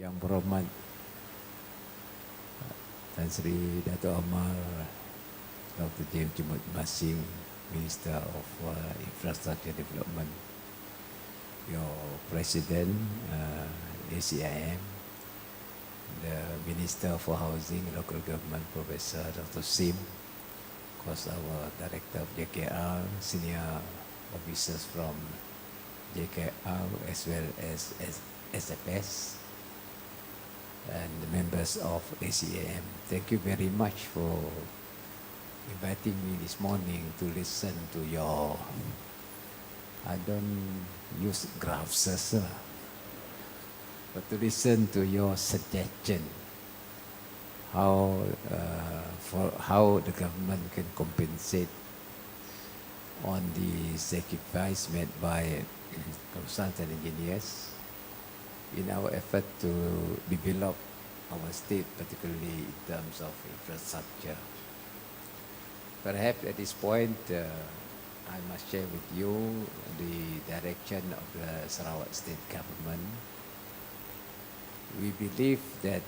Yang Berhormat Tan Sri Dato' Amal Dr. James Jumut Masing, Minister of Infrastructure Development, your President, ACIM, the Minister for Housing and Local Government, Professor Dr. Sim, of course our Director of JKR, senior officers from JKR as well as SFS, and the members of ACAM. Thank you very much for inviting me this morning to listen to your, I don't use graphs, but to listen to your suggestion for how the government can compensate on the sacrifice made by consultant engineers in our effort to develop our state, particularly in terms of infrastructure. Perhaps at this point, I must share with you the direction of the Sarawak state government. We believe that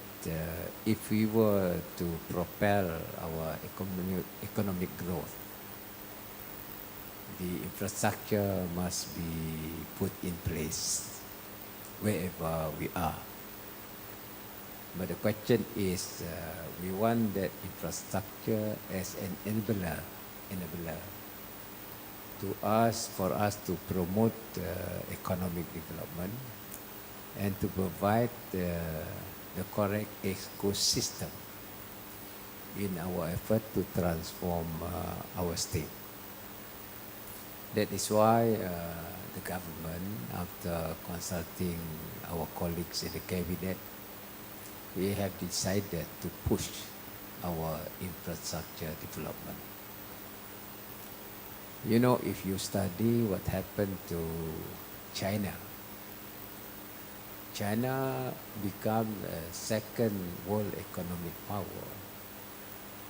if we were to propel our economic growth, the infrastructure must be put in place wherever we are. But the question is, we want that infrastructure as an enabler for us to promote economic development and to provide the correct ecosystem in our effort to transform our state. That is why the government, after consulting our colleagues in the cabinet, we have decided to push our infrastructure development. You know, if you study what happened to China became a second world economic power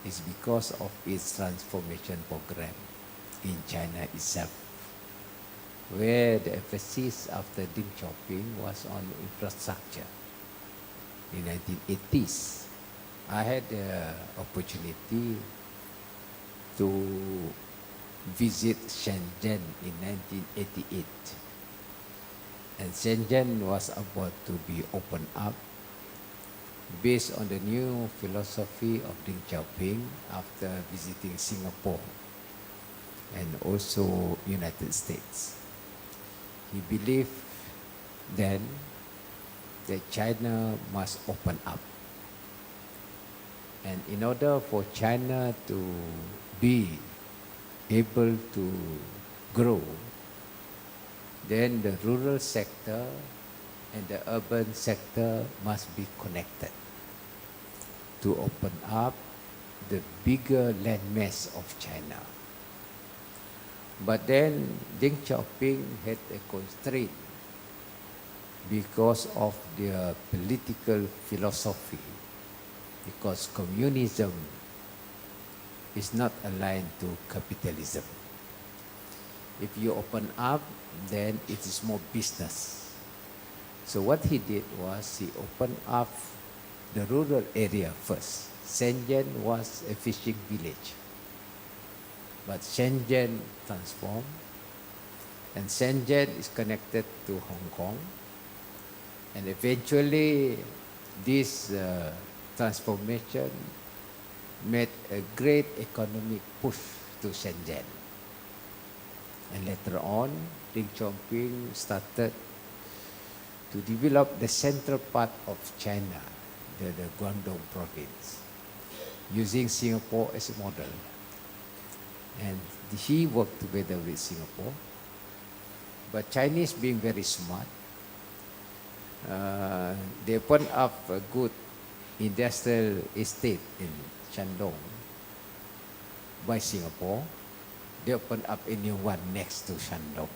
is because of its transformation program in China itself, where the emphasis after Deng Xiaoping was on infrastructure. In 1980s, I had the opportunity to visit Shenzhen in 1988. And Shenzhen was about to be opened up based on the new philosophy of Deng Xiaoping after visiting Singapore and also United States. He believed then that China must open up. And in order for China to be able to grow, then the rural sector and the urban sector must be connected to open up the bigger landmass of China. But then Deng Xiaoping had a constraint because of their political philosophy, because communism is not aligned to capitalism. If you open up, then it is more business. So what he did was he opened up the rural area first. Shenzhen was a fishing village, but Shenzhen transformed, and Shenzhen is connected to Hong Kong, and eventually this transformation made a great economic push to Shenzhen. And later on, Deng Xiaoping started to develop the central part of China, the Guangdong province, using Singapore as a model. And he worked together with Singapore. But Chinese, being very smart, they opened up a good industrial estate in Shandong by Singapore. They opened up a new one next to Shandong,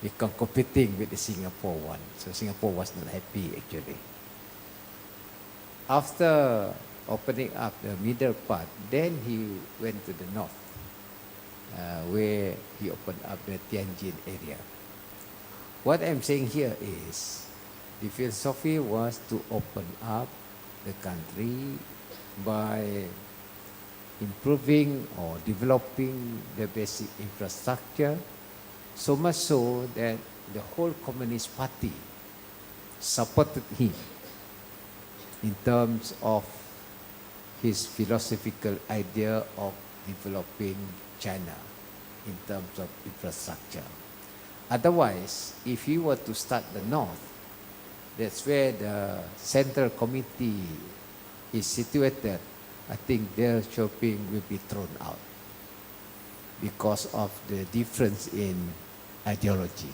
become competing with the Singapore one. So Singapore was not happy actually. After opening up the middle part, then he went to the north, where he opened up the Tianjin area. What I'm saying here is, The philosophy was to open up the country by improving or developing the basic infrastructure, so much so that the whole Communist Party supported him in terms of his philosophical idea of developing China in terms of infrastructure. Otherwise, if he were to start the north, that's where the Central Committee is situated, I think their shopping will be thrown out because of the difference in ideology.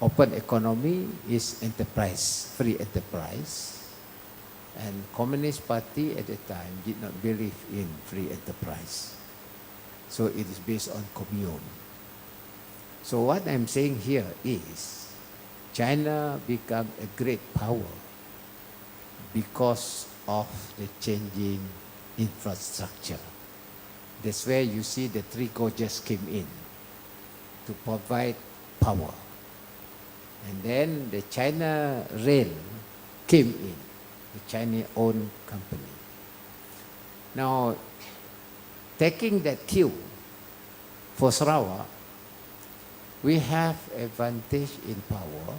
Open economy is enterprise, free enterprise, and Communist Party at the time did not believe in free enterprise. So it is based on commune. So what I'm saying here is China became a great power because of the changing infrastructure. That's where you see the three gorges came in to provide power. And then the China Rail came in, the Chinese-owned company. Now, taking that cue for Sarawak, we have advantage in power,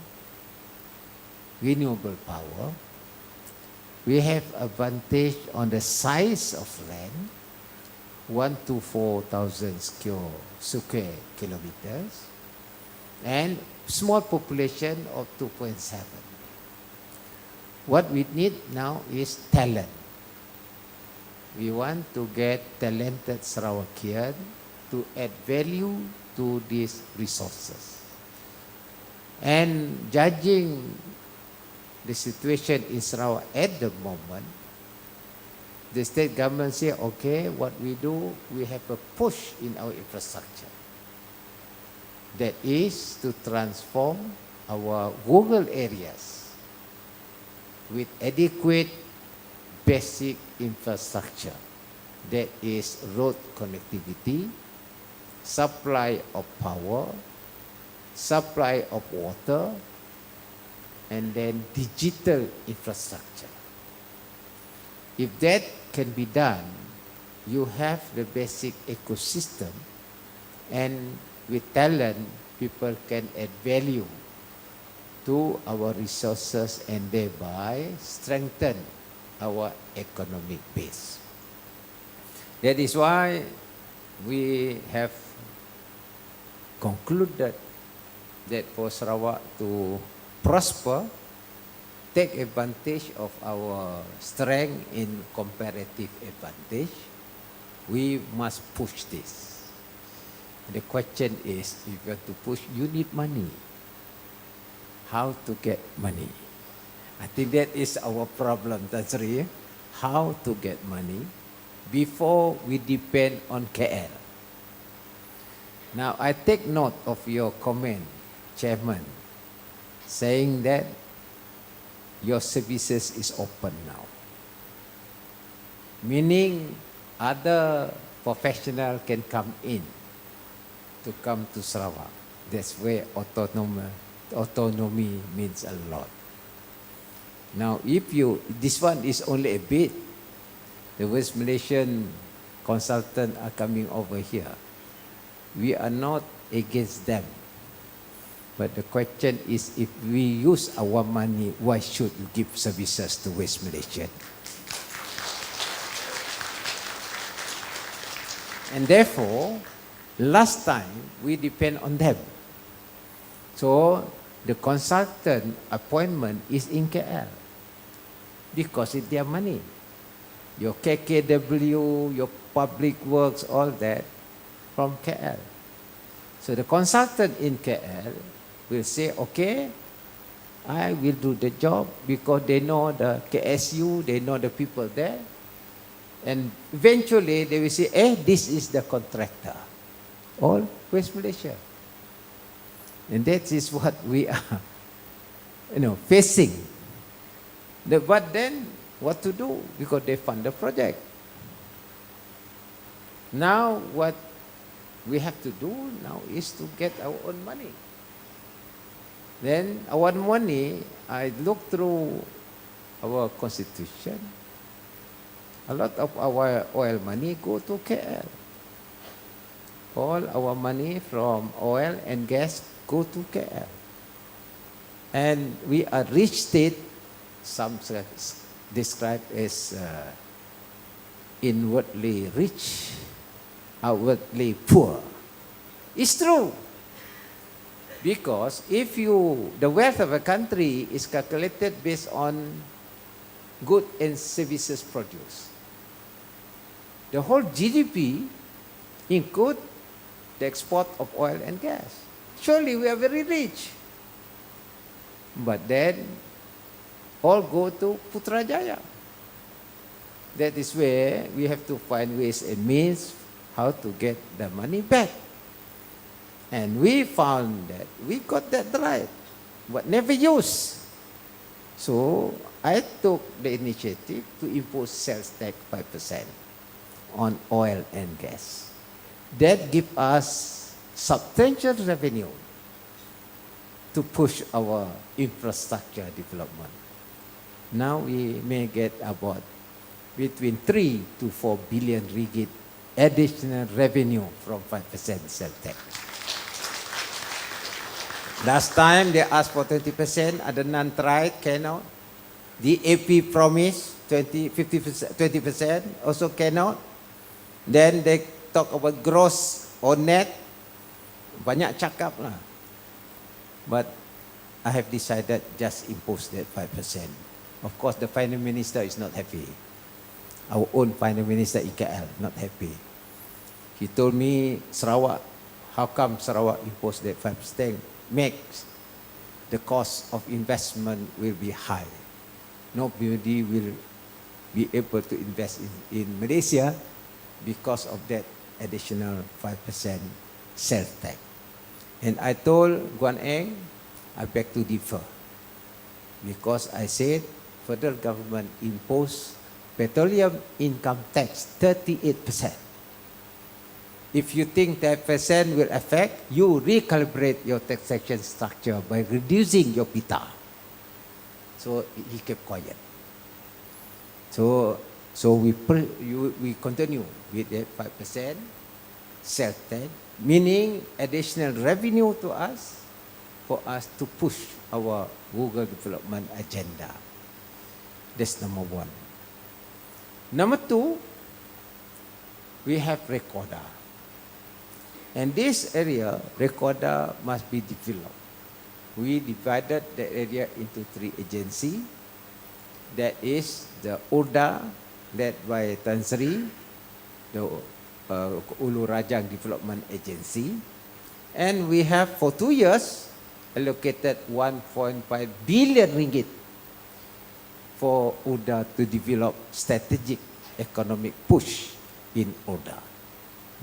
renewable power. We have advantage on the size of land, 1 to 4,000 square kilometers, and small population of 2.7. What we need now is talent. We want to get talented Sarawakian to add value to these resources. And judging the situation in Sarawak at the moment, the state government say, okay, what we do, we have a push in our infrastructure. That is to transform our rural areas with adequate basic infrastructure. That is road connectivity, supply of power, supply of water, and then digital infrastructure. If that can be done, you have the basic ecosystem, and with talent, people can add value to our resources and thereby strengthen our economic base. That is why we have concluded that for Sarawak to prosper, take advantage of our strength in comparative advantage, we must push this. The question is, if you want to push, you need money. How to get money? I think that is our problem, Tan. How to get money before we depend on KL. Now, I take note of your comment, Chairman, saying that your services is open now. Meaning other professionals can come in to come to Sarawak. That's where autonomy means a lot. Now, if this one is only a bit, the West Malaysian consultants are coming over here. We are not against them. But the question is, if we use our money, why should you give services to West Malaysian? And therefore, last time, we depend on them. So, the consultant appointment is in KL because it's their money. Your KKW, your public works, all that from KL. So the consultant in KL will say, okay, I will do the job because they know the KSU, they know the people there. And eventually they will say, this is the contractor. All West Malaysia. And that is what we are, facing. But then, what to do? Because they fund the project. Now, what we have to do now is to get our own money. Then our money, I look through our constitution, a lot of our oil money go to KL. All our money from oil and gas go to KL. And we are rich state, some described as inwardly rich, outwardly poor. It's true. Because if the wealth of a country is calculated based on goods and services produced, the whole GDP include the export of oil and gas. Surely we are very rich. But then, all go to Putrajaya. That is where we have to find ways and means how to get the money back. And we found that we got that right, but never used. So I took the initiative to impose sales tax 5% on oil and gas. That gives us substantial revenue to push our infrastructure development. Now we may get about between 3 to 4 billion ringgit additional revenue from 5% sales tax. Last time they asked for 20%, Adnan tried, cannot. The AP promised 20%, also cannot. Then they talk about gross or net, banyak cakap lah. But I have decided just impose that 5%. Of course, the finance minister is not happy. Our own finance minister IKL not happy. He told me, Sarawak, how come Sarawak impose that 5%? Makes the cost of investment will be high. Nobody will be able to invest in Malaysia because of that additional 5% sales tax. And I told Guan Eng, I beg to differ. Because I said, federal government imposed petroleum income tax 38%. If you think that percent will affect, you recalibrate your taxation structure by reducing your PITA. So he kept quiet. So we continue with that 5% sales tax, meaning additional revenue to us for us to push our rural development agenda. That's number one. Number two, we have recorder. And this area, recorder must be developed. We divided the area into 3 agencies. That is the URDA, led by Tan Sri, the Ulu Rajang Development Agency. And we have, for 2 years, allocated 1.5 billion ringgit for URDA to develop strategic economic push in URDA.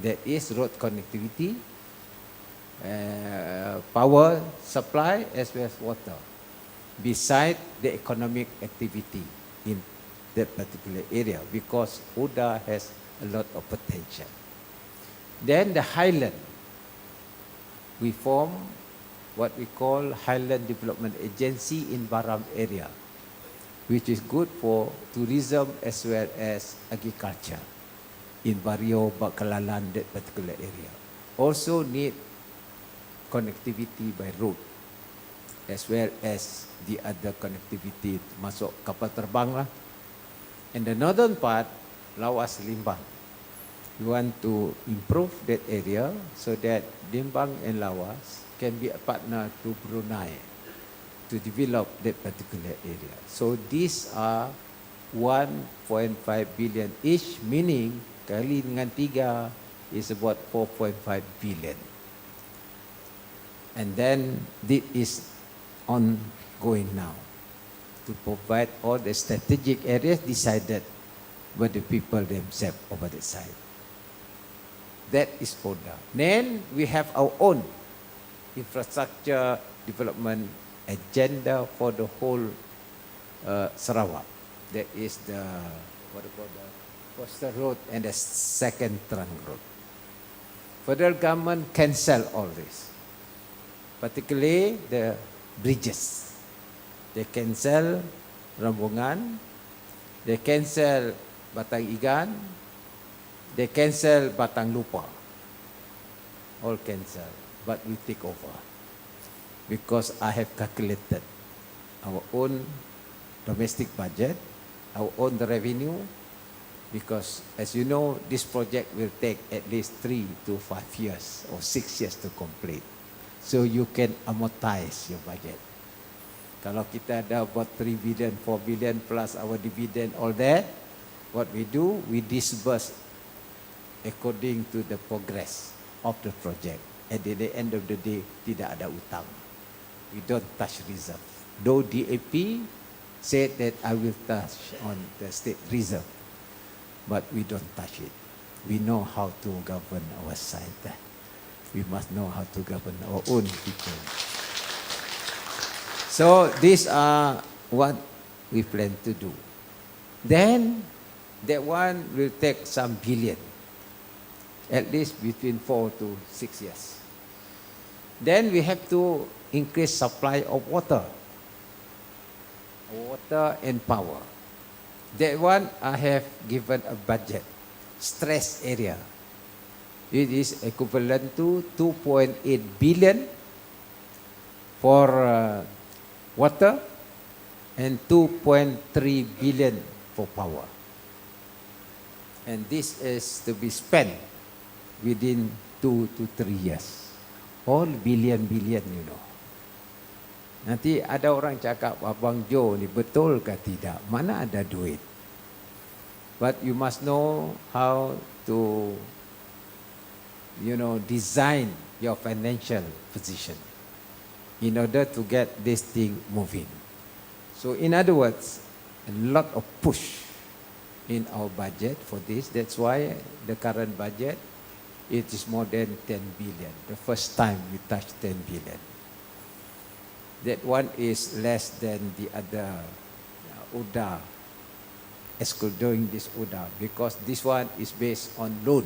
That is road connectivity, power supply, as well as water, beside the economic activity in that particular area, because URDA has a lot of potential. Then the highland, we form what we call Highland Development Agency in Baram area, which is good for tourism as well as agriculture in Bario, Bakalalan, that particular area. Also need connectivity by road, as well as the other connectivity masuk kapal terbang lah. And the northern part, Lawas Limbang. We want to improve that area so that Limbang and Lawas can be a partner to Brunei to develop that particular area. So these are 1.5 billion each, meaning kali dengan 3 is about 4.5 billion. And then this is ongoing now to provide all the strategic areas decided by the people themselves over the side. That is ODA. Then we have our own infrastructure development agenda for the whole Sarawak. That is the Coastal Road and the second trunk road. Federal government cancel all this, particularly the bridges. They cancel Rambungan, they cancel Batang Igan, they cancel Batang Lupa. All cancel, but we take over. Because I have calculated our own domestic budget, our own revenue, because as you know, this project will take at least 3 to 5 years or 6 years to complete. So you can amortize your budget. Kalau kita ada buat 3 billion, 4 billion plus our dividend, all that, what we do, we disburse according to the progress of the project. At the end of the day, tidak ada utang. We don't touch reserve. Though DAP said that I will touch on the state reserve, but we don't touch it. We know how to govern our side. We must know how to govern our own people. So these are what we plan to do. Then that one will take some billion, at least between 4 to 6 years. Then we have to increase supply of water and power. That one I have given a budget, stress area. It is equivalent to 2.8 billion for water and 2.3 billion for power. And this is to be spent within 2 to 3 years. All billion, you know. Nanti ada orang cakap, Abang Joe ni betul ke tidak? Mana ada duit? But you must know how to, design your financial position in order to get this thing moving. So in other words, a lot of push in our budget for this. That's why the current budget, it is more than 10 billion. The first time we touched 10 billion. That one is less than the other UDA, excluding this UDA, because this one is based on loan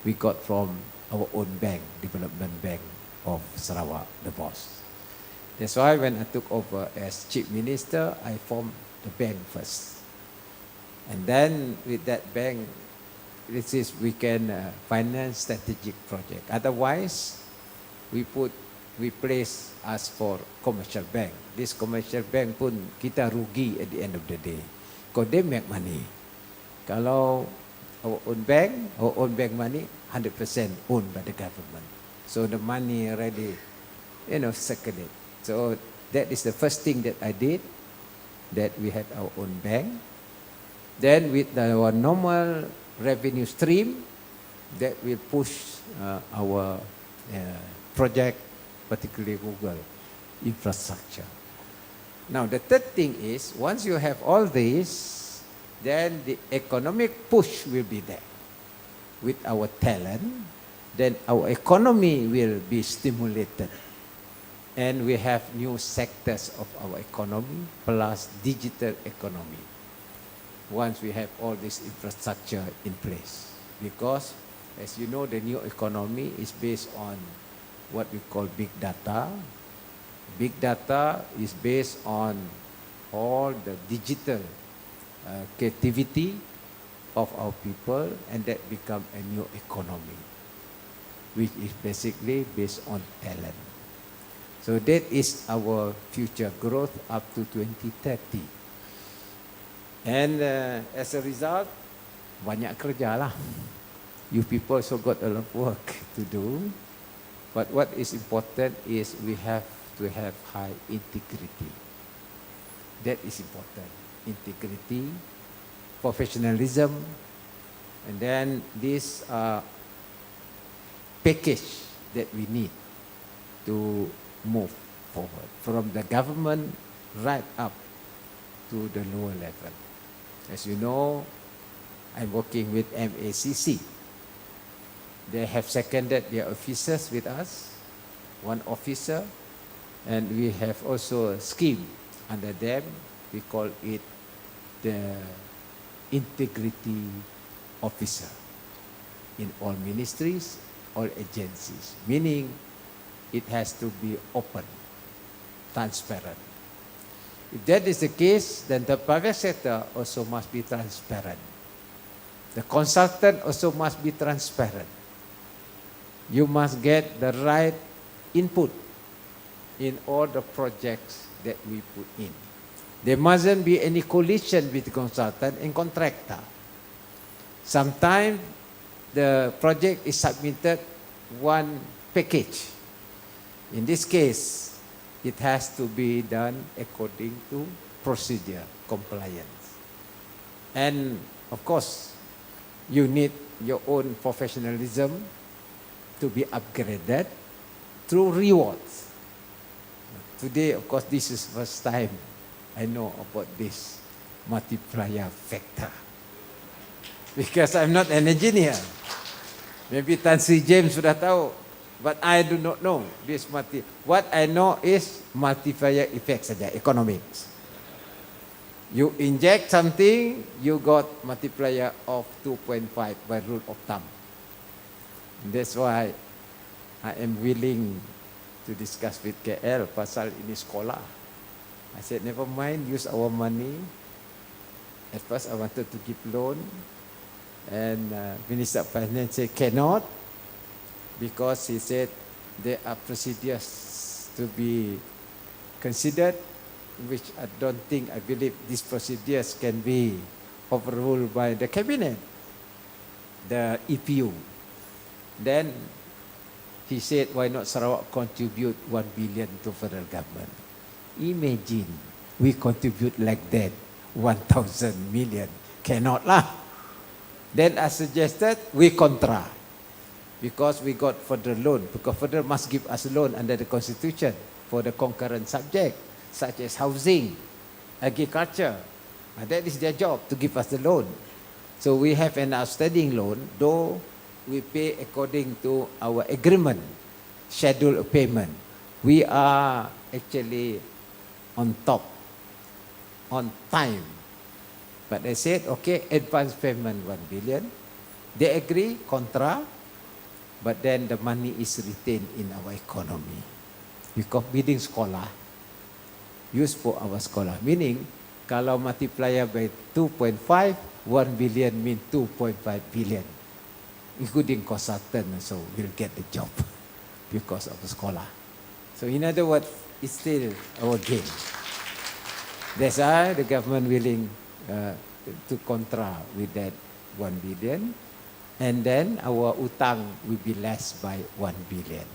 we got from our own bank, Development Bank of Sarawak, the boss. That's why when I took over as Chief Minister, I formed the bank first. And then with that bank, we can finance strategic project. Otherwise, we place us for commercial bank. This commercial bank pun kita rugi at the end of the day. Because they make money. Kalau our own bank money, 100% owned by the government. So the money already, circulate. So that is the first thing that I did, that we had our own bank. Then with our normal revenue stream, that will push our project, particularly Google infrastructure. Now the third thing is, once you have all this, then the economic push will be there. With our talent, then our economy will be stimulated. And we have new sectors of our economy plus digital economy. Once we have all this infrastructure in place. Because, as you know, the new economy is based on what we call big data. Big data is based on all the digital creativity of our people, and that become a new economy, which is basically based on talent. So that is our future growth up to 2030. And as a result, banyak kerja lah. You people also got a lot of work to do. But what is important is we have to have high integrity. That is important. Integrity, professionalism, and then this package that we need to move forward from the government right up to the lower level. As you know, I'm working with MACC. They have seconded their officers with us, one officer, and we have also a scheme under them. We call it the integrity officer in all ministries, all agencies, meaning it has to be open. transparent. If that is the case, then the private sector also must be transparent. The consultant also must be transparent. You must get the right input in all the projects that we put in. There mustn't be any collision with consultant and contractor. Sometimes the project is submitted one package. In this case, it has to be done according to procedure, compliance. And of course, you need your own professionalism to be upgraded through rewards. Today, of course, this is first time I know about this multiplier factor. Because I'm not an engineer. Maybe Tan Sri James sudah tahu, but I do not know this What I know is multiplier effect saja, economics. You inject something, you got multiplier of 2.5 by rule of thumb. That's why I am willing to discuss with KL pasal ini sekolah. I said, never mind, use our money. At first I wanted to give loan, and Minister of Finance said cannot, because he said there are procedures to be considered, which I don't think, I believe these procedures can be overruled by the cabinet, the EPU. Then he said, why not Sarawak contribute 1 billion to federal government? Imagine we contribute like that, 1,000 million. Cannot lah. Then I suggested we contra, because we got federal loan, because federal must give us loan under the constitution for the concurrent subject, such as housing, agriculture. That is their job, to give us the loan. So we have an outstanding loan, though we pay according to our agreement, schedule of payment. We are actually on top, on time. But they said, okay, advance payment 1 billion. They agree, contra, but then the money is retained in our economy. Because bidding sekolah, used for our sekolah. Meaning, kalau multiplier by 2.5, 1 billion means 2.5 billion. Including consultant, so we'll get the job because of the sekolah. So in other words, it's still our gain. That's why the government willing to contra with that 1 billion, and then our utang will be less by 1 billion.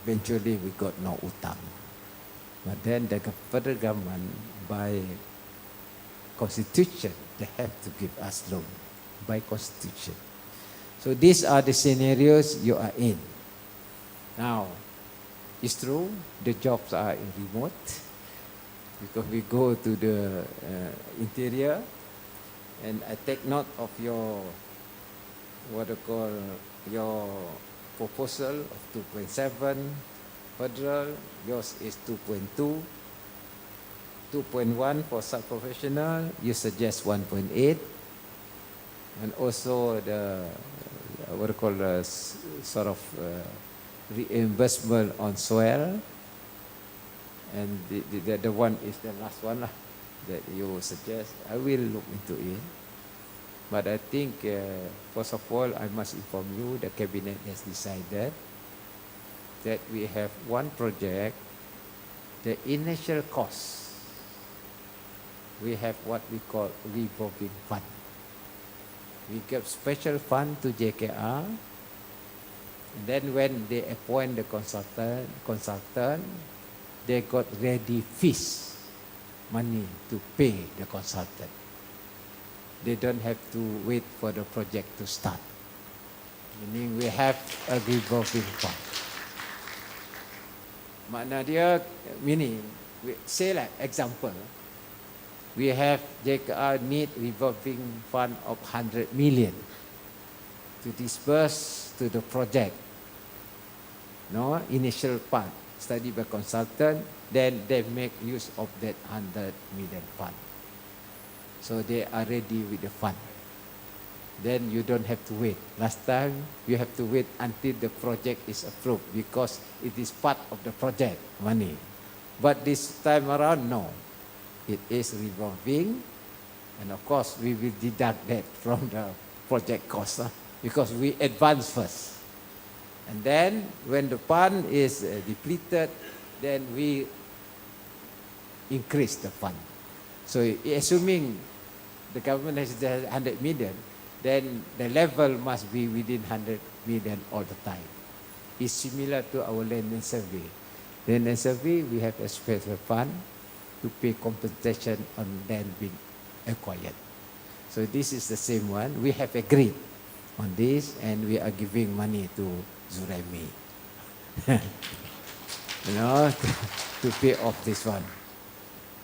Eventually we got no utang. But then the federal government, by constitution, they have to give us loan by constitution. So these are the scenarios you are in. Now, it's true, the jobs are in remote, because we go to the interior, and I take note of your, what I call, your proposal of 2.7 federal, yours is 2.2, 2.1 for sub-professional, you suggest 1.8, and also the, what I call, the sort of reimbursement on soil. And the one is the last one that you suggest. I will look into it. But I think, first of all, I must inform you, the cabinet has decided that we have one project, the initial cost. We have what we call revolving fund. We give special fund to JKR. And then when they appoint the consultant, they got ready fees, money to pay the consultant. They don't have to wait for the project to start. Meaning we have a revolving fund. Makna dia, meaning, say like example, we have JKR need revolving fund of 100 million to disburse to the project. No, initial part, study by consultant, then they make use of that 100 million fund. So they are ready with the fund. Then you don't have to wait. Last time, you have to wait until the project is approved, because it is part of the project money. But this time around, no. It is revolving, and of course we will deduct that from the project cost, because we advance first. And then when the fund is depleted, then we increase the fund. So assuming the government has 100 million, then the level must be within 100 million all the time. It's similar to our land and survey. Land and survey, we have a special fund to pay compensation on land being acquired. So this is the same one. We have agreed on this, and we are giving money to Zuraimi, to pay off this one.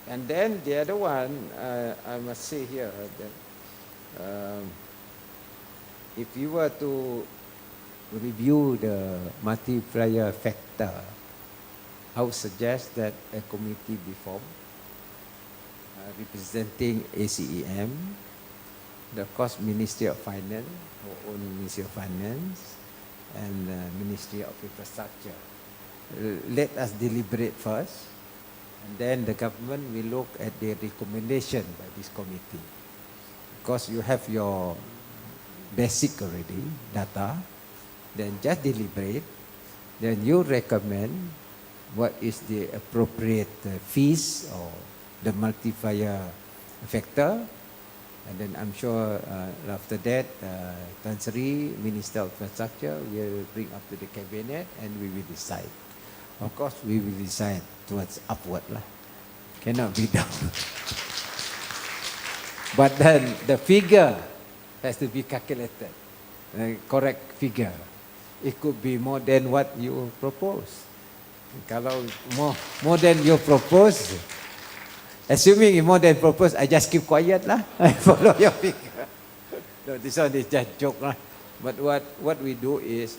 And then the other one, I must say here that if you were to review the multiplier factor, I would suggest that a committee be formed representing ACEM, the of course Ministry of Finance, our own Ministry of Finance, and Ministry of Infrastructure. Let us deliberate first, and then the government will look at the recommendation by this committee. Because you have your basic already, data, then just deliberate, then you recommend what is the appropriate fees or the multiplier factor. And then I'm sure after that, Tan Sri, Minister of Infrastructure, will bring up to the Cabinet and we will decide. Of course, we will decide towards upward. Cannot be down. But then the figure has to be calculated, the correct figure. It could be more than what you propose. Kalau more than you propose, assuming more than propose, I just keep quiet lah. I follow your figure. No, this one is just joke lah. But what we do is,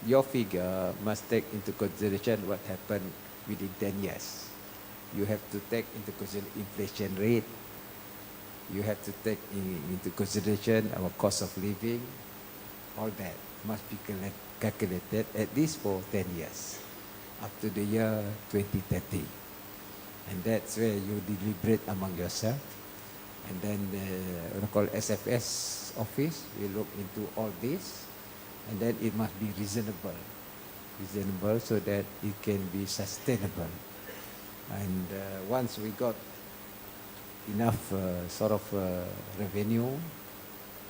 your figure must take into consideration what happened within 10 years. You have to take into consideration inflation rate. You have to take into consideration our cost of living. All that must be calculated at least for 10 years, up to the year 2030. And that's where you deliberate among yourself. And then the called SFS office will look into all this. And then it must be reasonable so that it can be sustainable. And once we got enough revenue,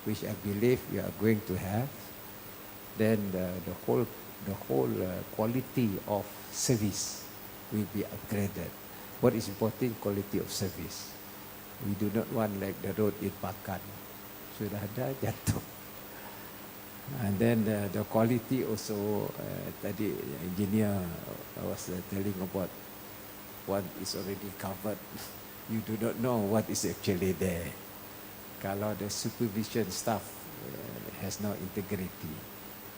which I believe we are going to have, then the whole quality of service will be upgraded. What is important? Quality of service. We do not want like the road in Pakan. Sudah ada, jatuh. And then the quality also, tadi engineer was telling about what is already covered. You do not know what is actually there. Kalau the supervision staff has no integrity,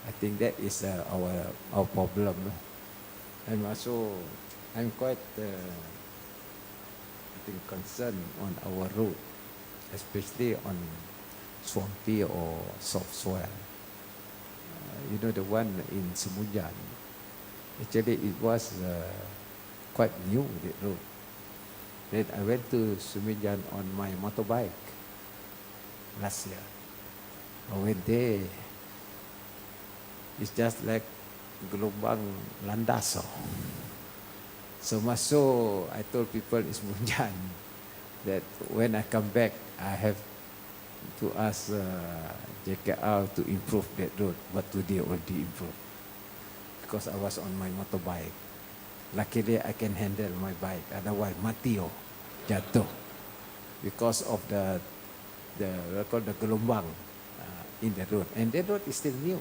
I think that is our problem. And also, I'm quite concerned on our road, especially on swampy or soft soil. You know, the one in Semunjan, actually it was quite new, that road. Then I went to Semunjan on my motorbike last year. I went there, it's just like gelombang landas. So much so, I told people in Semunjan that when I come back, I have to ask JKR to improve that road, but today already improved because I was on my motorbike. Luckily, I can handle my bike. Otherwise, mati jatuh because of the gelombang in the road. And that road is still new.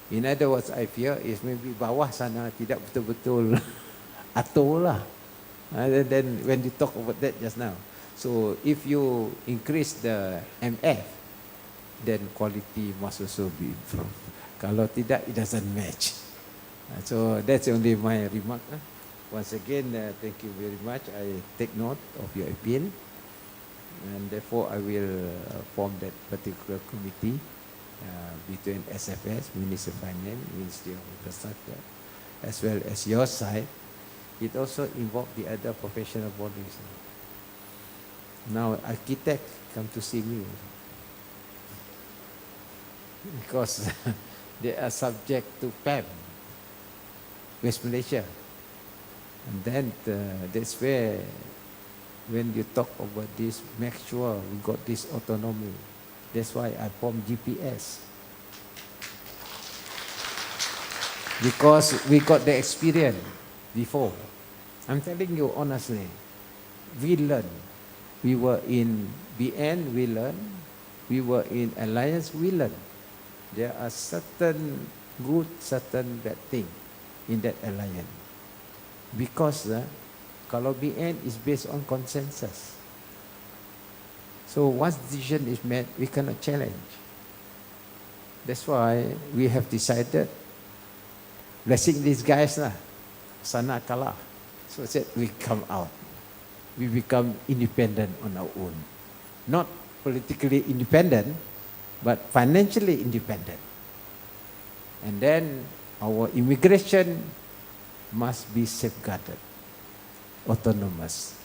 In other words, I fear is maybe bawah sana tidak betul-betul atur lah. And then when you talk about that just now, so if you increase the MF, then quality must also be improved. Kalau tidak, it doesn't match. So that's only my remark. Once again, thank you very much. I take note of your appeal, and therefore I will form that particular committee between SFS, Ministry of Finance, Ministry of Infrastructure, as well as your side, It also involves the other professional bodies. Now architects come to see me because they are subject to PAM, West Malaysia. And then that's where, when you talk about this, make sure we got this autonomy. That's why I formed GPS. Because we got the experience before. I'm telling you honestly, we learned. We were in BN, we learned. We were in Alliance, we learned. There are certain good, certain bad things in that alliance. Because kalau BN is based on consensus. So once decision is made, we cannot challenge. That's why we have decided, blessing these guys lah, sana kalah. So said we come out. We become independent on our own. Not politically independent, but financially independent. And then our immigration must be safeguarded, autonomous.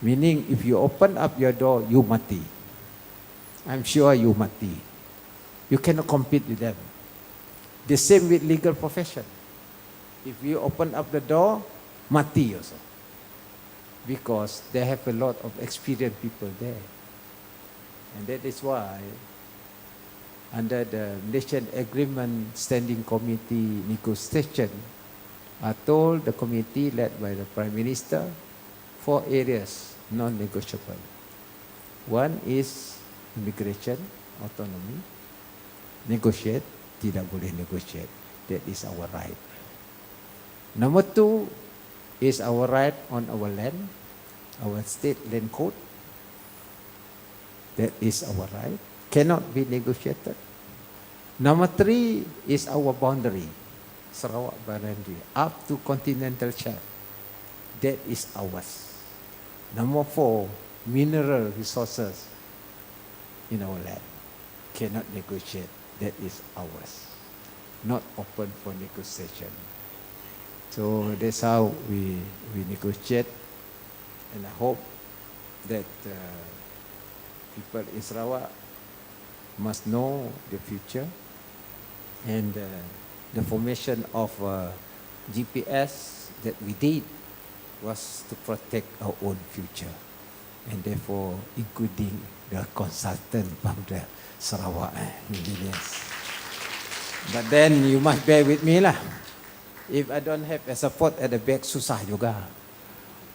Meaning if you open up your door, you mati. I'm sure you mati. You cannot compete with them. The same with legal profession. If you open up the door, mati also. Because they have a lot of experienced people there. And that is why, under the Malaysian Agreement Standing Committee negotiation, I told the committee led by the Prime Minister, 4 areas non-negotiable. One is immigration, autonomy. Negotiate, tidak boleh negotiate. That is our right. Number 2 is our right on our land, our state land code. That is our right. Cannot be negotiated. Number 3 is our boundary, Sarawak boundary, up to continental shelf. That is ours. Number 4, mineral resources in our land. Cannot negotiate. That is ours. Not open for negotiation. So that's how we negotiate. And I hope that people in Sarawak must know the future. And the formation of GPS that we did was to protect our own future. And therefore, including the consultant from the Sarawak engineers. But then you must bear with me lah. If I don't have a support at the back, susah juga.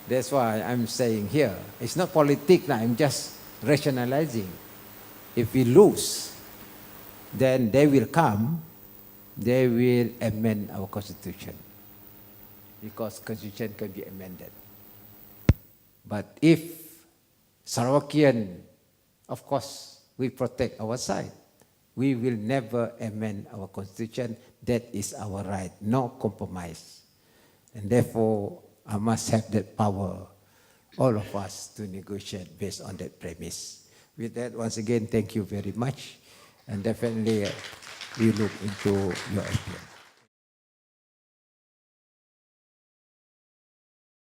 That's why I'm saying here, it's not politics lah, I'm just rationalizing. If we lose, then they will come, they will amend our constitution. Because constitution can be amended. But if Sarawakian, of course, we protect our side, we will never amend our constitution. That is our right, no compromise. And therefore, I must have that power, all of us, to negotiate based on that premise. With that, once again, thank you very much. And definitely, we look into your opinion.